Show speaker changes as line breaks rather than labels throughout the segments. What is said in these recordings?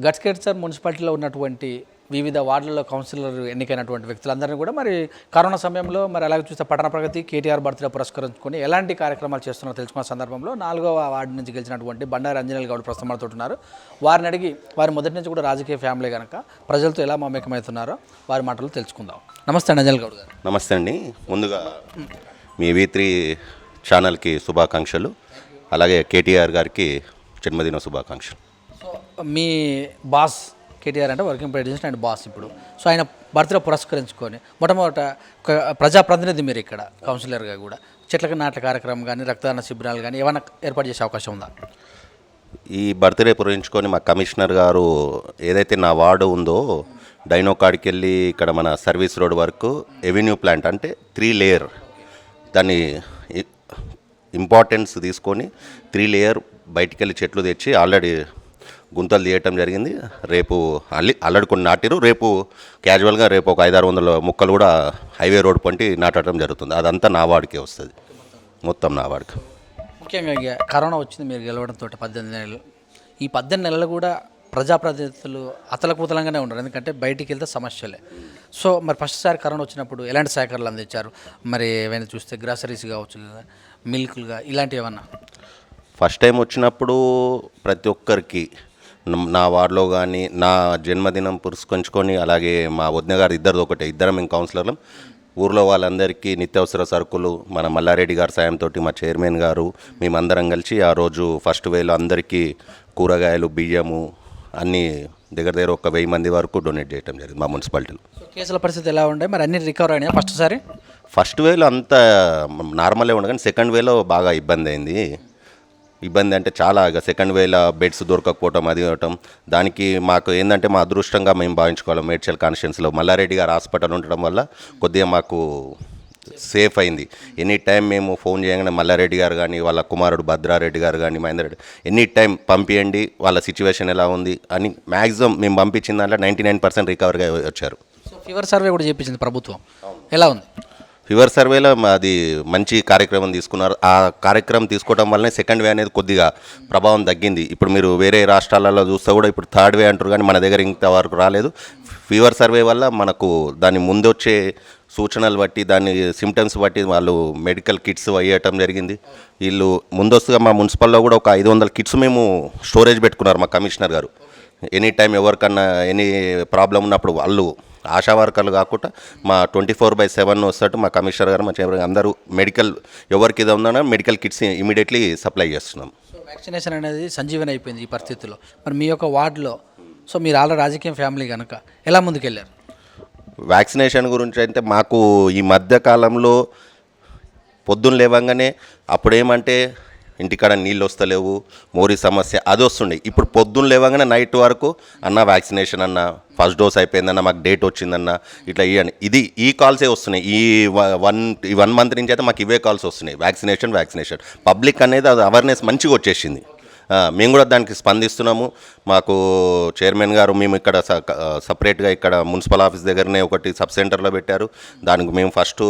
గట్కేసర్ మున్సిపాలిటీలో ఉన్నటువంటి వివిధ వార్డులలో కౌన్సిలర్ ఎన్నికైనటువంటి వ్యక్తులందరినీ కూడా మరి కరోనా సమయంలో మరి అలాగే చూస్తే పట్టణ ప్రగతి కేటీఆర్ బర్త్డే పురస్కరించుకొని ఎలాంటి కార్యక్రమాలు చేస్తున్నారో తెలుసుకున్న సందర్భంలో 4వ వార్డు నుంచి గెలిచినటువంటి బండారు అంజనేయులు గౌడ్ ప్రస్తుతం మనతో ఉన్నారు. వారిని అడిగి వారి మొదటి నుంచి కూడా రాజకీయ ఫ్యామిలీ కనుక ప్రజలతో ఎలా మమేకమవుతున్నారో వారి మాటలు తెలుసుకుందాం. నమస్తే అంజనేయులు గౌడ్ గారు.
నమస్తే అండి. ముందుగా మీ V3 ఛానల్కి శుభాకాంక్షలు, అలాగే కేటీఆర్ గారికి జన్మదిన శుభాకాంక్షలు.
సో మీ బాస్ కేటీఆర్ అంటే వర్కింగ్ ప్రెసిడెంట్ అండ్ బాస్ ఇప్పుడు. సో ఆయన బర్త్డే పురస్కరించుకొని మొట్టమొదట ఒక ప్రజాప్రతినిధి మీరు ఇక్కడ కౌన్సిలర్గా కూడా చెట్లకు నాట్ల కార్యక్రమం కానీ రక్తదాన శిబిరాలు కానీ ఏమైనా ఏర్పాటు చేసే అవకాశం ఉందా?
ఈ బర్త్డే పురస్కరించుకొని మా కమిషనర్ గారు ఏదైతే నా వార్డు ఉందో డైనో కాడికి వెళ్ళి ఇక్కడ మన సర్వీస్ రోడ్ వరకు ఎవెన్యూ ప్లాంట్ అంటే 3 లేయర్ దాన్ని ఇంపార్టెన్స్ తీసుకొని 3 లేయర్ బయటికి వెళ్ళి చెట్లు తెచ్చి ఆల్రెడీ గుంతలు తీయటం జరిగింది. రేపు అల్లడి కొన్ని నాటిరు. రేపు క్యాజువల్గా రేపు ఒక 500-600 మొక్కలు కూడా హైవే రోడ్ పంటి నాటడం జరుగుతుంది. అదంతా నా వాడికే వస్తుంది, మొత్తం నా వాడికి.
ముఖ్యంగా ఇక కరోనా వచ్చింది మీరు గెలవడంతో 18 నెలలు. ఈ 18 నెలలు కూడా ప్రజాప్రతినిధులు అతలకుతలంగానే ఉన్నారు, ఎందుకంటే బయటికి వెళ్తే సమస్యలే. సో మరి ఫస్ట్ సారి కరోనా వచ్చినప్పుడు ఎలాంటి సహకారాలు అందించారు? మరి ఏమైనా చూస్తే గ్రాసరీస్ కావచ్చు, మిల్క్లుగా ఇలాంటివి ఏమన్నా?
ఫస్ట్ టైం వచ్చినప్పుడు ప్రతి ఒక్కరికి నా వార్డులో కానీ నా జన్మదినం పురస్కరించుకొని, అలాగే మా వదిన గారు ఇద్దరం మేము కౌన్సిలర్లం, ఊర్లో వాళ్ళందరికీ నిత్యావసర సరుకులు మన మల్లారెడ్డి గారి సాయంతో మా చైర్మన్ గారు మేమందరం కలిసి ఆ రోజు ఫస్ట్ వేలో అందరికీ కూరగాయలు, బియ్యము అన్నీ దగ్గర ఒక 1000 మంది వరకు డొనేట్ చేయడం జరిగింది మా మున్సిపాలిటీలో.
కేసుల పరిస్థితి ఎలా ఉండే మరి? అన్ని రికవర్ అయినాయి ఫస్ట్
వేలో అంతా నార్మలే ఉండే, కానీ సెకండ్ వేలో బాగా ఇబ్బంది అయింది. ఇబ్బంది అంటే చాలా, ఇక సెకండ్ వేల బెడ్స్ దొరకకపోవటం అది ఇవ్వటం, దానికి మాకు ఏంటంటే మా అదృష్టంగా మేము భావించుకోవాలి. మేడ్చల్ కాన్స్టిట్యున్సీలో మల్లారెడ్డి గారు హాస్పిటల్ ఉండటం వల్ల కొద్దిగా మాకు సేఫ్ అయింది. ఎనీ టైం మేము ఫోన్ చేయగానే మల్లారెడ్డి గారు కానీ వాళ్ళ కుమారుడు భద్రారెడ్డి గారు కానీ మహేందర్ రెడ్డి ఎనీ టైం పంపించండి, వాళ్ళ సిచ్యువేషన్ ఎలా ఉంది అని మ్యాక్సిమం మేము పంపించిన దాంట్లో 99% రికవర్గా వచ్చారు.
సో ఫీవర్ సర్వే కూడా చేయించింది ప్రభుత్వం, ఎలా ఉంది?
ఫీవర్ సర్వేలో అది మంచి కార్యక్రమం తీసుకున్నారు. ఆ కార్యక్రమం తీసుకోవడం వల్లనే సెకండ్ వే అనేది కొద్దిగా ప్రభావం తగ్గింది. ఇప్పుడు మీరు వేరే రాష్ట్రాలలో చూస్తే కూడా ఇప్పుడు థర్డ్ వే అంటారు, కానీ మన దగ్గర ఇంతవరకు రాలేదు. ఫీవర్ సర్వే వల్ల మనకు దాని ముందొచ్చే సూచనలు బట్టి, దాని సిమ్టమ్స్ బట్టి వాళ్ళు మెడికల్ కిట్స్ వేయటం జరిగింది. వీళ్ళు ముందస్తుగా మా మున్సిపల్లో కూడా ఒక 500 కిట్స్ మేము స్టోరేజ్ పెట్టుకున్నారు మా కమిషనర్ గారు. ఎనీ టైం ఎవరికన్నా ఎనీ ప్రాబ్లం ఉన్నప్పుడు వాళ్ళు ఆశా వర్కర్లు కాకుండా మా 24/7 వస్తట్టు మా కమిషనర్ గారు మా చైర్మన్ అందరూ మెడికల్ ఎవరికి ఇది ఉందన్నా మెడికల్ కిట్స్ ఇమీడియట్లీ సప్లై చేస్తున్నాం.
సో వ్యాక్సినేషన్ అనేది సంజీవని అయిపోయింది ఈ పరిస్థితుల్లో. మరి మీ యొక్క వార్డులో సో మీరు ఆల్రెడీ రాజకీయ ఫ్యామిలీ కనుక ఎలా ముందుకెళ్ళారు?
వ్యాక్సినేషన్ గురించి అయితే మాకు ఈ మధ్య కాలంలో పొద్దున్న లేవంగానే అప్పుడేమంటే ఇంటికాడ నీళ్ళు వస్తలేవు, మోరీ సమస్య అది వస్తుండే. ఇప్పుడు పొద్దున్న లేవగానే నైట్ వరకు అన్న వ్యాక్సినేషన్ అన్న, ఫస్ట్ డోస్ అయిపోయిందన్న, మాకు డేట్ వచ్చిందన్న, ఇట్లా ఇవన్నీ ఈ కాల్సే వస్తున్నాయి. ఈ 1 మంత్ నుంచి అయితే మాకు ఇవే కాల్స్ వస్తున్నాయి, వ్యాక్సినేషన్. పబ్లిక్ అనేది అది అవేర్నెస్ మంచిగా వచ్చేసింది. మేము కూడా దానికి స్పందిస్తున్నాము. మాకు చైర్మన్ గారు మేము ఇక్కడ సపరేట్గా ఇక్కడ మున్సిపల్ ఆఫీస్ దగ్గరనే ఒకటి సబ్ సెంటర్లో పెట్టారు. దానికి మేము ఫస్ట్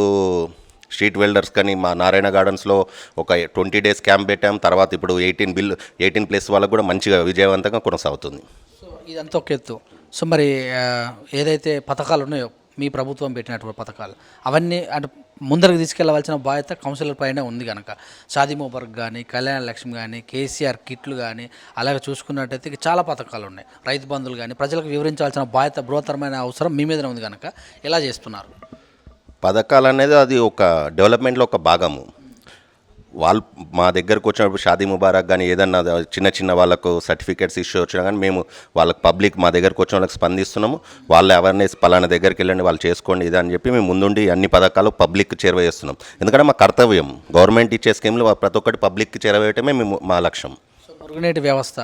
స్ట్రీట్ వెల్డర్స్ కానీ మా నారాయణ గార్డెన్స్లో ఒక 20 డేస్ క్యాంప్ పెట్టాం. తర్వాత ఇప్పుడు 18+ వాళ్ళకు కూడా మంచిగా విజయవంతంగా కొనసాగుతుంది.
సో ఇదంతా ఒక ఎత్తు. సో మరి ఏదైతే పథకాలు ఉన్నాయో మీ ప్రభుత్వం పెట్టినటువంటి పథకాలు అవన్నీ అంటే ముందరకు తీసుకెళ్లవలసిన బాధ్యత కౌన్సిలర్ పైనే ఉంది కనుక షాదీ ముబారక్ కానీ, కళ్యాణ లక్ష్మి కానీ, కేసీఆర్ కిట్లు కానీ, అలాగే చూసుకున్నట్టయితే చాలా పథకాలు ఉన్నాయి, రైతు బంధువులు కానీ ప్రజలకు వివరించాల్సిన బాధ్యత బృహత్తరమైన అవసరం మీ మీదనే ఉంది కనుక ఎలా చేస్తున్నారు?
పథకాలు అనేది అది ఒక డెవలప్మెంట్లో ఒక భాగము. వాళ్ళు మా దగ్గరకు వచ్చినప్పుడు షాదీ ముబారక్ కానీ ఏదన్నా చిన్న వాళ్ళకు సర్టిఫికేట్స్ ఇష్యూ వచ్చినా కానీ మేము వాళ్ళకి పబ్లిక్ మా దగ్గరకు వచ్చిన వాళ్ళకి స్పందిస్తున్నాము. వాళ్ళ అవేర్నెస్ పలానా దగ్గరికి వెళ్ళండి, వాళ్ళు చేసుకోండి ఇది అని చెప్పి మేము ముందుండి అన్ని పథకాలు పబ్లిక్ చేరవేస్తున్నాం. ఎందుకంటే మా కర్తవ్యం, గవర్నమెంట్ ఇచ్చే స్కీమ్లు ప్రతి ఒక్కటి పబ్లిక్కి చేరవేయటమే మేము మా లక్ష్యం.
సో మురుగునీటి వ్యవస్థ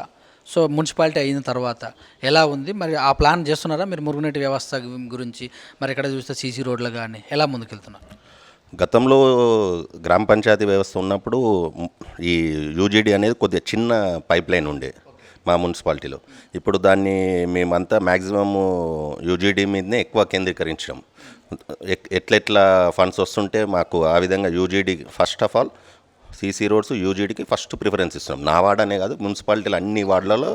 సో మున్సిపాలిటీ అయిన తర్వాత ఎలా ఉంది మరి? ఆ ప్లాన్ చేస్తున్నారా మీరు మురుగునీటి వ్యవస్థ గురించి? మరి ఇక్కడ చూస్తే సీసీ రోడ్లు కానీ ఎలా ముందుకెళ్తున్నారు?
గతంలో గ్రామ పంచాయతీ వ్యవస్థ ఉన్నప్పుడు ఈ యూజీడీ అనేది కొద్దిగా చిన్న పైప్ లైన్ ఉండే మా మున్సిపాలిటీలో. ఇప్పుడు దాన్ని మేమంతా మ్యాక్సిమమ్ యూజీడీ మీదనే ఎక్కువ కేంద్రీకరించాం. ఎట్లెట్లా ఫండ్స్ వస్తుంటే మాకు ఆ విధంగా UGD first of all CC roads యూజీడీకి ఫస్ట్ ప్రిఫరెన్స్ ఇస్తున్నాం. నా వార్డ్ అనే కాదు, మున్సిపాలిటీలు అన్ని వార్డులలో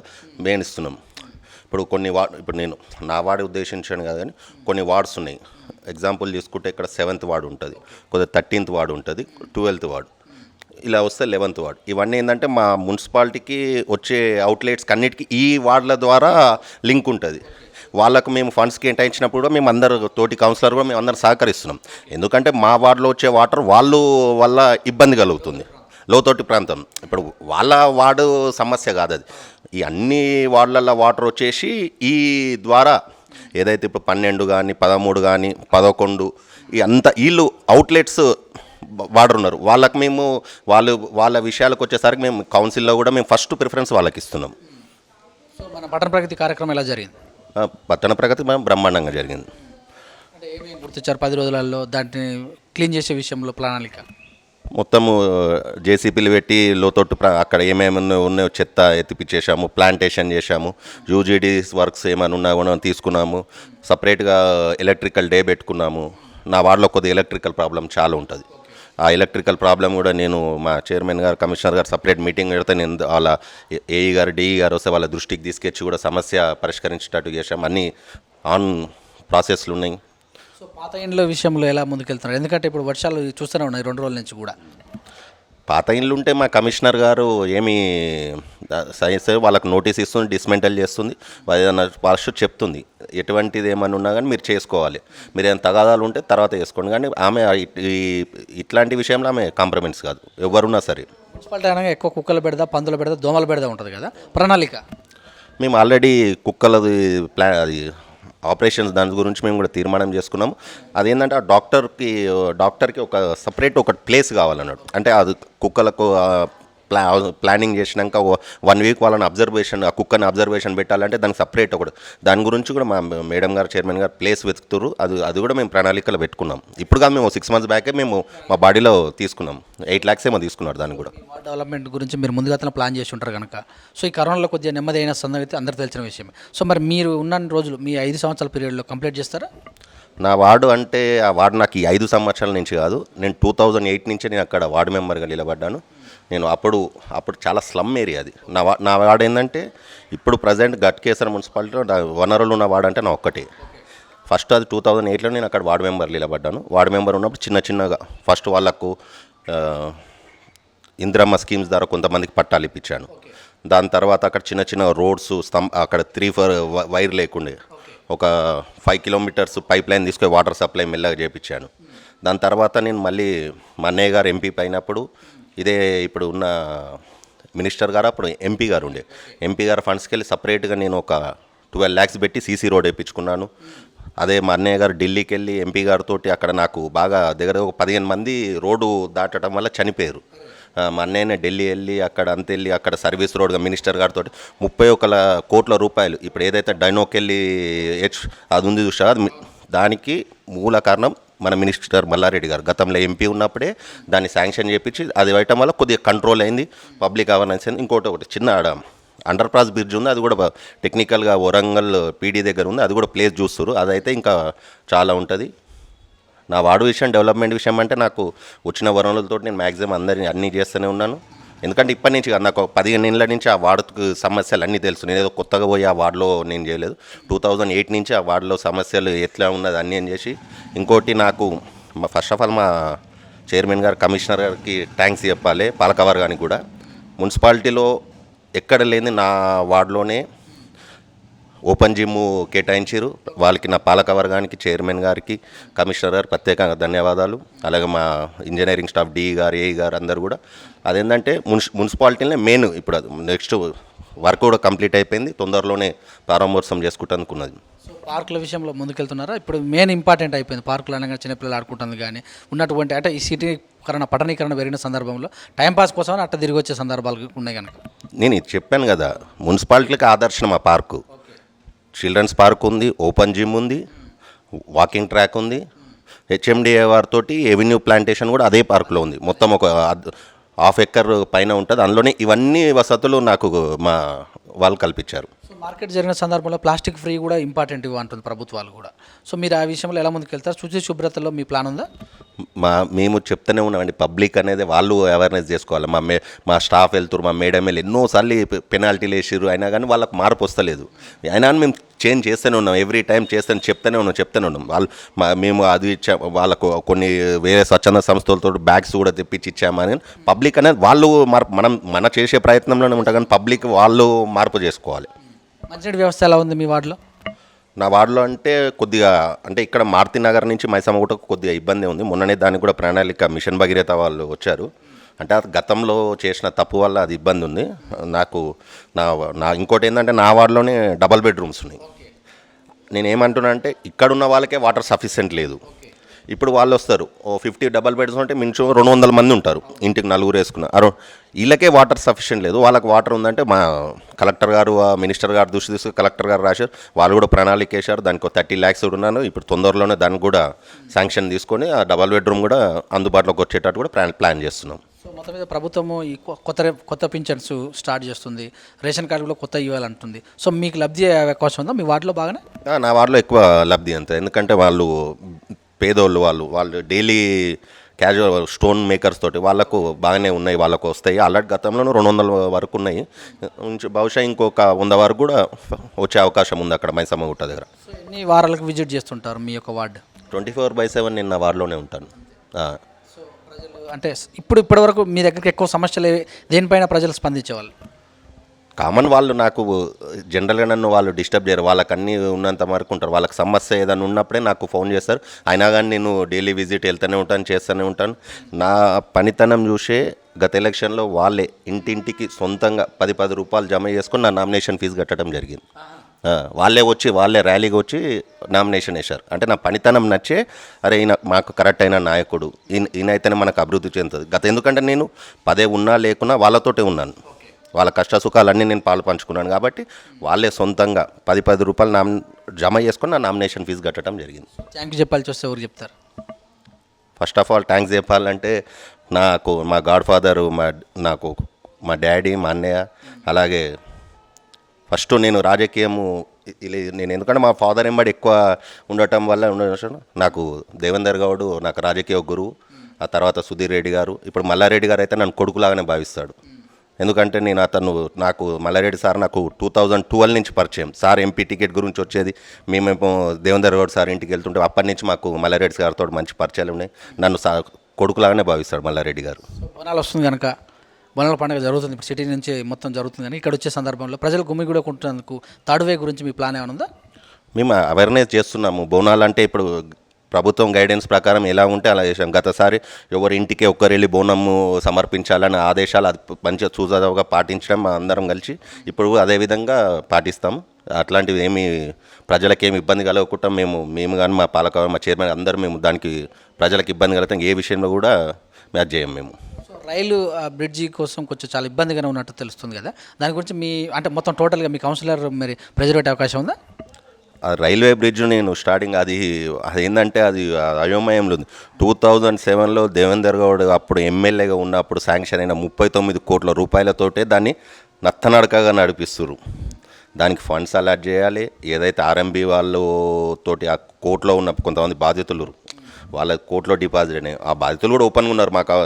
మెయిన్ ఇస్తున్నాం. ఇప్పుడు ఇప్పుడు నేను నా వార్డు ఉద్దేశించాను కదా కానీ కొన్ని వార్డ్స్ ఉన్నాయి. ఎగ్జాంపుల్ తీసుకుంటే ఇక్కడ 7th వార్డు ఉంటుంది, కొద్దిగా 13th వార్డు ఉంటుంది, 12th వార్డు, ఇలా వస్తే 11th వార్డు. ఇవన్నీ ఏంటంటే మా మున్సిపాలిటీకి వచ్చే అవుట్లెట్స్కి అన్నిటికీ ఈ వార్డుల ద్వారా లింక్ ఉంటుంది. వాళ్ళకు మేము ఫండ్స్ కేటాయించినప్పుడు కూడా మేము అందరు తోటి కౌన్సిలర్ కూడా మేము అందరం సహకరిస్తున్నాం. ఎందుకంటే మా వార్డులో వచ్చే వాటర్ వాళ్ళు వల్ల ఇబ్బంది కలుగుతుంది, లోతోటి ప్రాంతం. ఇప్పుడు వాళ్ళ వార్డు సమస్య కాదు అది, ఈ అన్ని వార్డులలో వాటర్ వచ్చేసి ఈ ద్వారా ఏదైతే ఇప్పుడు 12 కానీ 13 కానీ 11 ఈ అంత వీళ్ళు అవుట్లెట్స్ వాటర్ ఉన్నారు. వాళ్ళకి మేము వాళ్ళ విషయాలకు వచ్చేసరికి మేము కౌన్సిల్లో కూడా మేము ఫస్ట్ ప్రిఫరెన్స్ వాళ్ళకి ఇస్తున్నాం.
సో మన పట్టణ ప్రగతి కార్యక్రమం ఎలా జరిగింది?
పట్టణ ప్రగతి మనం బ్రహ్మాండంగా జరిగింది.
అంటే ఏమేమి గుర్తించారు 10 రోజులలో దాన్ని క్లీన్ చేసే విషయంలో ప్రణాళిక?
మొత్తము జేసీపీలు పెట్టి లోతొట్టు అక్కడ ఏమేమి ఉన్నాయో చెత్త ఎత్తిపించేసాము, ప్లాంటేషన్ చేశాము, యూజీడీ వర్క్స్ ఏమైనా ఉన్నా కూడా తీసుకున్నాము. సపరేట్గా ఎలక్ట్రికల్ డే పెట్టుకున్నాము. నా వార్డులో కొద్దిగా ఎలక్ట్రికల్ ప్రాబ్లం చాలా ఉంటుంది. ఆ ఎలక్ట్రికల్ ప్రాబ్లం కూడా నేను మా చైర్మన్ గారు, కమిషనర్ గారు సపరేట్ మీటింగ్ పెడితే నేను వాళ్ళ ఏఈ గారు, డిఈ గారు వస్తే వాళ్ళ దృష్టికి తీసుకొచ్చి కూడా సమస్య పరిష్కరించేటట్టు చేశాము. అన్నీ ఆన్ ప్రాసెస్లు ఉన్నాయి.
సో పాత ఇండ్ల విషయంలో ఎలా ముందుకెళ్తున్నారు? ఎందుకంటే ఇప్పుడు వర్షాలు చూస్తూనే ఉన్నాయి 2 రోజుల నుంచి కూడా.
పాత ఇండ్లు ఉంటే మా కమిషనర్ గారు ఏమి సైన్స్ వాళ్ళకి నోటీస్ ఇస్తుంది, డిస్మెంటల్ చేస్తుంది, ఏదైనా ఫస్ట్ చెప్తుంది ఎటువంటిది ఏమైనా ఉన్నా కానీ మీరు చేసుకోవాలి, మీరు ఏమైనా తగాదాలు ఉంటే తర్వాత చేసుకోండి. కానీ ఆమె ఇట్లాంటి విషయంలో ఆమె కాంప్రమైజ్ కాదు ఎవరున్నా సరే.
మున్సిపాలిటీ అనగా ఎక్కువ కుక్కలు పెడదా, పందులు పెడదా, దోమలు పెడదా ఉంటుంది కదా ప్రణాళిక.
మేము ఆల్రెడీ కుక్కలది అది ఆపరేషన్స్ దాని గురించి మేము కూడా తీర్మానం చేసుకున్నాము. అదేంటంటే ఆ డాక్టర్కి ఒక సపరేట్ ఒక ప్లేస్ కావాలన్నాడు. అంటే అది కుక్కలకు ప్లానింగ్ చేసినాక 1 వీక్ వాళ్ళని అబ్జర్వేషన్, ఆ కుక్కని అబ్జర్వేషన్ పెట్టాలంటే దానికి సపరేట్ ఒకటి, దాని గురించి కూడా మా మేడం గారు, చైర్మన్ గారు ప్లేస్ వెతుకుతారు. అది కూడా మేము ప్రణాళికలో పెట్టుకున్నాం. ఇప్పుడు కాదు, మేము 6 months బ్యాకే మేము మా బాడీలో తీసుకున్నాం. 8 lakhs ఏమో తీసుకున్నారు దాన్ని కూడా.
వార్డ్ డెవలప్మెంట్ గురించి మీరు ముందుగా ప్లాన్ చేసి ఉంటారు కనుక, సో ఈ కరోనాలో కొద్దిగా నెమ్మది అయిన సంగతి అందరూ తెలిసిన విషయమే. సో మరి మీరు ఉన్న రోజులు మీ 5 సంవత్సరాల పీరియడ్లో కంప్లీట్ చేస్తారా?
నా వార్డు అంటే ఆ వార్డు నాకు ఈ 5 సంవత్సరాల నుంచి కాదు, నేను 2008 నుంచే నేను అక్కడ వార్డు మెంబర్గా నిలబడ్డాను. నేను అప్పుడు చాలా స్లమ్ ఏరియా అది. నా వార్డు ఏంటంటే ఇప్పుడు ప్రజెంట్ గట్కేసర్ మున్సిపాలిటీలో వనరులు ఉన్న వార్డు అంటే నా ఒక్కటే. ఫస్ట్ అది 2008లో నేను అక్కడ వార్డు మెంబర్ నిలబడ్డాను. వార్డు మెంబర్ ఉన్నప్పుడు చిన్నగా ఫస్ట్ వాళ్ళకు ఇందిరమ్మ స్కీమ్స్ ద్వారా కొంతమందికి పట్టాలు ఇప్పించాను. దాని తర్వాత అక్కడ చిన్న రోడ్స్ అక్కడ 3-4 వైర్ లేకుండే ఒక 5 kilometers పైప్ లైన్ తీసుకొని వాటర్ సప్లై మెల్లగా చేయించాను. దాని తర్వాత నేను మళ్ళీ మా అన్నయ్య గారు ఎంపీ అయినప్పుడు ఇదే ఇప్పుడు ఉన్న మినిస్టర్ గారు అప్పుడు ఎంపీ గారు ఉండే, ఎంపీ గారు ఫండ్స్కి వెళ్ళి సపరేట్గా నేను ఒక 12 lakhs పెట్టి సీసీ రోడ్ వేయించుకున్నాను. అదే మా అన్నయ్య గారు ఢిల్లీకి వెళ్ళి ఎంపీ గారితో అక్కడ నాకు బాగా దగ్గర ఒక 15 మంది రోడ్డు దాటడం వల్ల చనిపోయారు. మా అన్నయ్యనే ఢిల్లీ వెళ్ళి అక్కడ సర్వీస్ రోడ్గా మినిస్టర్ గారితో 31 కోట్ల రూపాయలు ఇప్పుడు ఏదైతే డైనోకెళ్ళి అది ఉంది చూసా, దానికి మూల కారణం మన మినిస్టర్ మల్లారెడ్డి గారు గతంలో ఎంపీ ఉన్నప్పుడే దాన్ని శాంక్షన్ చేయించి అది వేయటం వల్ల కొద్దిగా కంట్రోల్ అయింది, పబ్లిక్ అవేర్నెస్ అయింది. ఒకటి చిన్న అండర్ పాస్ బ్రిడ్జ్ ఉంది, అది కూడా టెక్నికల్గా వరంగల్ పీడీ దగ్గర ఉంది, అది కూడా ప్లేస్ చూస్తారు. అదైతే ఇంకా చాలా ఉంటుంది. నా వార్డు విషయం, డెవలప్మెంట్ విషయం అంటే నాకు వచ్చిన వనరులతో నేను మ్యాక్సిమం అన్నీ చేస్తూనే ఉన్నాను. ఎందుకంటే ఇప్పటి నుంచి నాకు 15 ఏళ్ళ నుంచి ఆ వార్డుకు సమస్యలు అన్నీ తెలుసు. నేను ఏదో కొత్తగా పోయి ఆ వార్డులో నేను చేయలేదు. 2008 నుంచి ఆ వార్డులో సమస్యలు ఎట్లా ఉన్నది అన్నీ అని చేసి. ఇంకోటి నాకు ఫస్ట్ ఆఫ్ ఆల్ మా చైర్మన్ గారు, కమిషనర్ గారికి థ్యాంక్స్ చెప్పాలి, పాలకవర్ గారికి కూడా. మున్సిపాలిటీలో ఎక్కడ లేని నా వార్డులోనే ఓపెన్ జిమ్ కేటాయించారు. వాళ్ళకి నా పాలకవర్గానికి, చైర్మన్ గారికి, కమిషనర్ గారు ప్రత్యేకంగా ధన్యవాదాలు. అలాగే మా ఇంజనీరింగ్ స్టాఫ్, డిఈ గారు, ఏఈ గారు అందరు కూడా. అదేంటంటే మున్సిపాలిటీనే మెయిన్. ఇప్పుడు నెక్స్ట్ వర్క్ కూడా కంప్లీట్ అయిపోయింది, తొందరలోనే ప్రారంభోత్సవం చేసుకుంటానుకున్నది.
సో పార్కుల విషయంలో ముందుకెళ్తున్నారా? ఇప్పుడు మెయిన్ ఇంపార్టెంట్ అయిపోయింది పార్కులు అనగా చిన్నపిల్లలు ఆడుకుంటుంది, కానీ ఉన్నటువంటి అంటే ఈ సిటీకరణ, పట్టణీకరణ పెరిగిన సందర్భంలో టైంపాస్ కోసం అట్ట తిరిగి వచ్చే సందర్భాలు ఉన్నాయి కనుక
నేను ఇది చెప్పాను కదా, మున్సిపాలిటీకి ఆదర్శనం ఆ పార్కు. చిల్డ్రన్స్ పార్క్ ఉంది, ఓపెన్ జిమ్ ఉంది, వాకింగ్ ట్రాక్ ఉంది, హెచ్ఎండిఏ వారితో ఎవెన్యూ ప్లాంటేషన్ కూడా అదే పార్కులో ఉంది. మొత్తం ఒక 1/2 acre పైన ఉంటుంది. అందులోనే ఇవన్నీ వసతులు నాకు మా వాళ్ళు కల్పించారు.
సో మార్కెట్ జరిగిన సందర్భంలో ప్లాస్టిక్ ఫ్రీ కూడా ఇంపార్టెంట్ అంటుంది ప్రభుత్వాలు కూడా. సో మీరు ఆ విషయంలో ఎలా ముందుకు వెళ్తారు? శుభ్రతలో మీ ప్లాన్ ఉందా?
మేము చెప్తూనే ఉన్నామండి. పబ్లిక్ అనేది వాళ్ళు అవేర్నెస్ చేసుకోవాలి. మా స్టాఫ్ వెళ్తున్నారు, మా మేడం వెళ్ళి ఎన్నోసార్లు పెనాల్టీలు వేసిర్రు, అయినా కానీ వాళ్ళకి మార్పు వస్తలేదు. అయినా మేము చేంజ్ చేస్తూనే ఉన్నాం, ఎవ్రీ టైం చెప్తూనే ఉన్నాం. వాళ్ళు మేము అది ఇచ్చా, వాళ్ళకు కొన్ని వేరే స్వచ్ఛంద సంస్థలతో బ్యాగ్స్ కూడా తెప్పించి ఇచ్చామని. పబ్లిక్ అనేది వాళ్ళు మార్పు, మన చేసే ప్రయత్నంలోనే ఉంటాం, కానీ పబ్లిక్ వాళ్ళు మార్పు చేసుకోవాలి.
మంచినీటి వ్యవస్థ ఎలా ఉంది మీ వార్డులో?
నా వార్డులో అంటే కొద్దిగా, అంటే ఇక్కడ మారుతి నగర్ నుంచి మైసమ్మగుట్టకు కొద్దిగా ఇబ్బంది ఉంది. మొన్ననే దానికి కూడా ప్రణాళిక మిషన్ భగీరథ వాళ్ళు వచ్చారు. అంటే అది గతంలో చేసిన తప్పు వల్ల అది ఇబ్బంది ఉంది నాకు. నా ఇంకోటి ఏంటంటే నా వార్డులోనే డబల్ బెడ్రూమ్స్ ఉన్నాయి. నేను ఏమంటున్నా అంటే ఇక్కడున్న వాళ్ళకే వాటర్ సఫిషియెంట్ లేదు. ఇప్పుడు వాళ్ళు వస్తారు, 50 డబల్ బెడ్స్ ఉంటే మించు 200 మంది ఉంటారు, ఇంటికి 4 వేసుకున్నారు. వీళ్ళకే వాటర్ సఫిషియెంట్ లేదు. వాళ్ళకి వాటర్ ఉందంటే మా కలెక్టర్ గారు, మినిస్టర్ గారు దృష్టి తీసుకు కలెక్టర్ గారు రాశారు, వాళ్ళు కూడా ప్రణాళిక వేశారు. దానికి 30 lakhs కూడా ఉన్నాను. ఇప్పుడు తొందరలోనే దానికి కూడా శాంక్షన్ తీసుకొని ఆ డబల్ బెడ్రూమ్ కూడా అందుబాటులోకి వచ్చేటట్టు కూడా ప్లాన్ చేస్తున్నాం.
సో మొత్తం మీద ప్రభుత్వము ఈ కొత్త పింఛన్స్ స్టార్ట్ చేస్తుంది, రేషన్ కార్డు కూడా కొత్త ఇవ్వాలంటుంది. సో మీకు లబ్ధి అయ్యే అవకాశం ఉందా మీ వార్డులో బాగానే?
నా వార్డులో ఎక్కువ లబ్ధి అంతే, ఎందుకంటే వాళ్ళు పేదోళ్ళు, వాళ్ళు డైలీ క్యాజువల్ స్టోన్ మేకర్స్ తోటి వాళ్ళకు బాగానే ఉన్నాయి, వాళ్ళకు వస్తాయి. ఆల్రెడీ గతంలోనూ 200 వరకు ఉన్నాయి. బహుశా ఇంకొక 100 వరకు కూడా వచ్చే అవకాశం ఉంది అక్కడ మైసమ్మగుట్ట దగ్గర.
సో ఎన్ని వారాలకు విజిట్ చేస్తుంటారు మీ యొక్క వార్డు?
24/7 నేను నా వార్డులోనే ఉంటాను.
సో ప్రజలు అంటే ఇప్పటివరకు మీ దగ్గరికి ఎక్కువ సమస్యలు దేనిపైన ప్రజలు స్పందించేవాళ్ళు?
కామన్ వాళ్ళు నాకు జనరల్గా నన్ను వాళ్ళు డిస్టర్బ్ చేయరు, వాళ్ళకి అన్నీ ఉన్నంత వరకు ఉంటారు. వాళ్ళకి సమస్య ఏదైనా ఉన్నప్పుడే నాకు ఫోన్ చేస్తారు. అయినా కానీ నేను డైలీ విజిట్ వెళ్తూనే ఉంటాను, చేస్తూనే ఉంటాను. నా పనితనం చూసే గత ఎలక్షన్లో వాళ్ళే ఇంటింటికి సొంతంగా 10 రూపాయలు జమ చేసుకొని నా నామినేషన్ ఫీజు కట్టడం జరిగింది. వాళ్ళే ర్యాలీగా వచ్చి నామినేషన్ వేశారు. అంటే నా పనితనం నచ్చే, అరే ఈయన మాకు కరెక్ట్ అయిన నాయకుడు, ఈయనైతేనే మనకు అభివృద్ధి చెందుతుంది. ఎందుకంటే నేను పదే ఉన్నా లేకున్నా వాళ్ళతోటే ఉన్నాను, వాళ్ళ కష్ట సుఖాలన్నీ నేను పాలు పంచుకున్నాను. కాబట్టి వాళ్ళే సొంతంగా 10 రూపాయలు జమ చేసుకొని నా నామినేషన్ ఫీజు కట్టడం జరిగింది.
థ్యాంక్ యూ చెప్పాల్సి వస్తే ఎవరు చెప్తారు?
ఫస్ట్ ఆఫ్ ఆల్ థ్యాంక్స్ చెప్పాలంటే నాకు మా గాడ్ ఫాదరు, మా డాడీ, మా అన్నయ్య, అలాగే ఫస్ట్ నేను రాజకీయము నేను ఎందుకంటే మా ఫాదర్ ఎంబడి ఎక్కువ ఉండటం వల్ల నాకు దేవేందర్ గౌడ్ నాకు రాజకీయ గురువు. ఆ తర్వాత సుధీర్ రెడ్డి గారు, ఇప్పుడు మల్లారెడ్డి గారు అయితే నన్ను కొడుకులాగానే భావిస్తాడు. ఎందుకంటే నాకు మల్లారెడ్డి సార్ నాకు 2012 నుంచి పరిచయం. సార్ ఎంపీ టికెట్ గురించి వచ్చేది, మేమేమో దేవేందర్ గౌడ్ సార్ ఇంటికి వెళ్తుంటే అప్పటి నుంచి మాకు మల్లారెడ్డి గారితో మంచి పరిచయాలు ఉన్నాయి. నన్ను కొడుకులాగానే భావిస్తాడు మల్లారెడ్డి గారు.
బోనాలు వస్తుంది కనుక బోనాల పండుగ జరుగుతుంది, ఇప్పుడు సిటీ నుంచి మొత్తం జరుగుతుంది. కానీ ఇక్కడ వచ్చే సందర్భంలో ప్రజలు గుమిగూడ కొంటున్నందుకు తాడువే గురించి మీ ప్లాన్ ఏమైనా ఉందా?
మేము అవేర్నెస్ చేస్తున్నాము. బోనాలు అంటే ఇప్పుడు ప్రభుత్వం గైడెన్స్ ప్రకారం ఎలా ఉంటే అలా చేసాం. గతసారి ఎవరి ఇంటికి ఒక్కరెళ్ళి బోనము సమర్పించాలని ఆదేశాలు అది మంచిగా చూసాగా పాటించడం అందరం కలిసి ఇప్పుడు అదేవిధంగా పాటిస్తాం. అట్లాంటివి ఏమీ ప్రజలకేమి ఇబ్బంది కలగకుండా మేము కానీ మా పాలక, మా చైర్మన్ అందరూ మేము దానికి ప్రజలకు ఇబ్బంది కలుగుతాం ఏ విషయంలో కూడా మ్యాచ్ చేయం మేము.
సో రైలు బ్రిడ్జి కోసం కొంచెం చాలా ఇబ్బందిగానే ఉన్నట్టు తెలుస్తుంది కదా, దాని గురించి అంటే మొత్తం టోటల్గా మీ కౌన్సిలర్ మరి ప్రెజర్ పెట్టే అవకాశం ఉందా?
ఆ రైల్వే బ్రిడ్జ్ నేను స్టార్టింగ్ అది ఏంటంటే అది అయోమయంలో ఉంది. 2007లో దేవేందర్ గౌడ్ అప్పుడు ఎమ్మెల్యేగా ఉన్నప్పుడు శాంక్షన్ అయిన 39 కోట్ల రూపాయలతోటే దాన్ని నత్తనడకగా నడిపిస్తున్నారు. దానికి ఫండ్స్ అలాట్ చేయాలి. ఏదైతే ఆర్ఎంబీ వాళ్ళతోటి ఆ కోర్టులో ఉన్న కొంతమంది బాధితులు వాళ్ళ కోర్టులో డిపాజిట్ అయినాయి, ఆ బాధితులు కూడా ఓపెన్గా ఉన్నారు, మాకు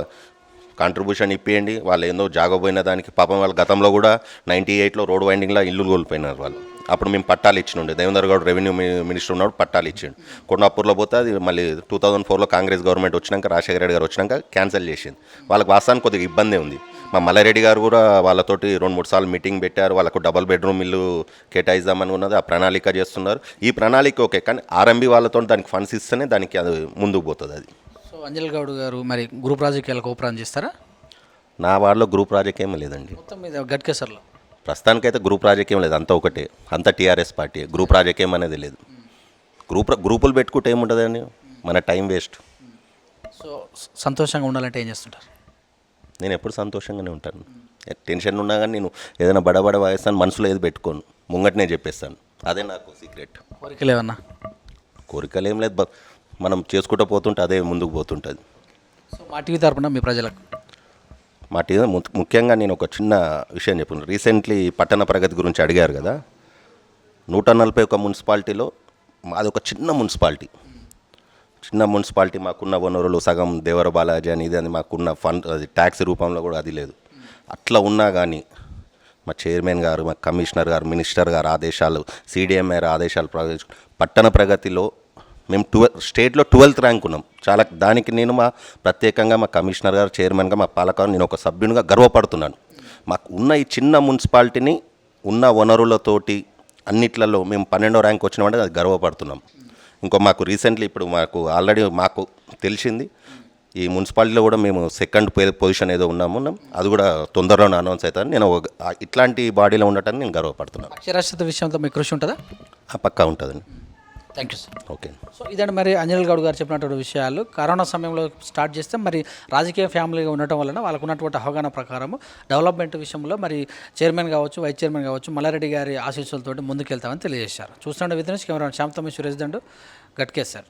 కాంట్రిబ్యూషన్ ఇప్పియండి. వాళ్ళు ఏందో జాగపోయిన దానికి పాపం వాళ్ళు గతంలో కూడా 98లో రోడ్ వైండింగ్లో ఇల్లు కోల్పోయినారు వాళ్ళు. అప్పుడు మేము పట్టాలు ఇచ్చినుండే, దేవేందర్ గౌడ్ రెవెన్యూ మినిస్టర్ ఉన్నప్పుడు పట్టాలు ఇచ్చిండు. కొండాపూర్లో పోతే అది మళ్ళీ 2004లో కాంగ్రెస్ గవర్నమెంట్ వచ్చినాక, రాజశేఖర రెడ్డి గారు వచ్చినాక క్యాన్సిల్ చేసింది. వాళ్ళకి వాస్తవానికి కొద్దిగా ఇబ్బంది ఉంది. మా మల్లారెడ్డి గారు కూడా వాళ్ళతోటి 2-3 సార్లు మీటింగ్ పెట్టారు. వాళ్ళకు డబల్ బెడ్రూమ్ ఇల్లు కేటాయిద్దామని ఉన్నది, ఆ ప్రణాళిక చేస్తున్నారు. ఈ ప్రణాళిక ఓకే, కానీ ఆర్ఎంబీ వాళ్ళతో దానికి ఫండ్స్ ఇస్తేనే దానికి అది ముందుకు పోతుంది. అది
సో అంజల్ గౌడ్ గారు మరి గ్రూప్ రాజకీయాలకు ఓపెన్ చేస్తారా?
నా వార్డులో గ్రూప్ రాజకీయం లేదండి.
మొత్తం మీద గట్కేసర్లో
ప్రస్తుతానికైతే గ్రూప్ రాజకీయం లేదు, అంతా ఒకటే, అంతా టీఆర్ఎస్ పార్టీ. గ్రూప్ రాజకీయం అనేది లేదు. గ్రూపులు పెట్టుకుంటే ఏముంటుందండి, మన టైం వేస్ట్.
సో సంతోషంగా ఉండాలంటే ఏం చేస్తుంటారు?
నేను ఎప్పుడు సంతోషంగానే ఉంటాను. టెన్షన్ ఉన్నా కానీ నేను ఏదైనా బడబడ వాయిస్తాను, మనసులో ఏది పెట్టుకోను, ముంగటనే చెప్పేస్తాను. అదే నాకు సీక్రెట్.
కోరికలు ఏమన్నా?
కోరికలు ఏం లేదు, మనం చేసుకుంటూ పోతుంటే అదే ముందుకు పోతుంటుంది.
సో మా టీవీ తరపున మీ ప్రజలకు
మా టీవీ ముఖ్యంగా నేను ఒక చిన్న విషయం చెప్తున్నాను. రీసెంట్లీ పట్టణ ప్రగతి గురించి అడిగారు కదా, 141 మున్సిపాలిటీలో మాది ఒక చిన్న మున్సిపాలిటీ, చిన్న మున్సిపాలిటీ మాకున్న వనరులు సగం దేవర బాలాజీ అని ఇది అని మాకున్న ఫండ్ అది ట్యాక్స్ రూపంలో కూడా అది లేదు. అట్లా ఉన్నా కానీ మా చైర్మన్ గారు, మా కమిషనర్ గారు, మినిస్టర్ గారు ఆదేశాలు, సిడిఎంఏ ఆదేశాలు పట్టణ ప్రగతిలో మేము స్టేట్లో 12th ర్యాంక్ ఉన్నాం. చాలా దానికి నేను ప్రత్యేకంగా మా కమిషనర్ గారు, చైర్మన్గా, మా పాలక నేను ఒక సభ్యునిగా గర్వపడుతున్నాను. మాకు ఉన్న ఈ చిన్న మున్సిపాలిటీని ఉన్న వనరులతోటి అన్నిట్లలో మేము 12వ ర్యాంక్ వచ్చినామంటే అది గర్వపడుతున్నాం. ఇంకో మాకు రీసెంట్లీ ఇప్పుడు ఆల్రెడీ మాకు తెలిసింది ఈ మున్సిపాలిటీలో కూడా మేము సెకండ్ పొజిషన్ ఏదో ఉన్నాము. అది కూడా తొందరలోనే అనౌన్స్ అవుతుంది. నేను ఇట్లాంటి బాడీలో ఉండటాన్ని నేను గర్వపడుతున్నాను.
అక్షరాస్యత విషయంలో మీకు కృషి ఉంటుందా?
పక్కా ఉంటుందండి.
Thank you sir.
Okay.
So ఇదండి మరి అంజనేయులు గౌడ్ గారు చెప్పినటువంటి విషయాలు. కరోనా సమయంలో స్టార్ట్ చేస్తే మరి రాజకీయ ఫ్యామిలీగా ఉండటం వలన వాళ్ళకు ఉన్నటువంటి అవగాహన ప్రకారం డెవలప్మెంట్ విషయంలో మరి చైర్మన్ కావచ్చు, వైస్ చైర్మన్ కావచ్చు, మల్లారెడ్డి గారి ఆశీస్సులతో ముందుకెళ్తామని తెలియజేశారు. చూస్తుండే విధంగా కెమెరా శ్యామ్తమి సురేష్ దండు గట్కేశారు.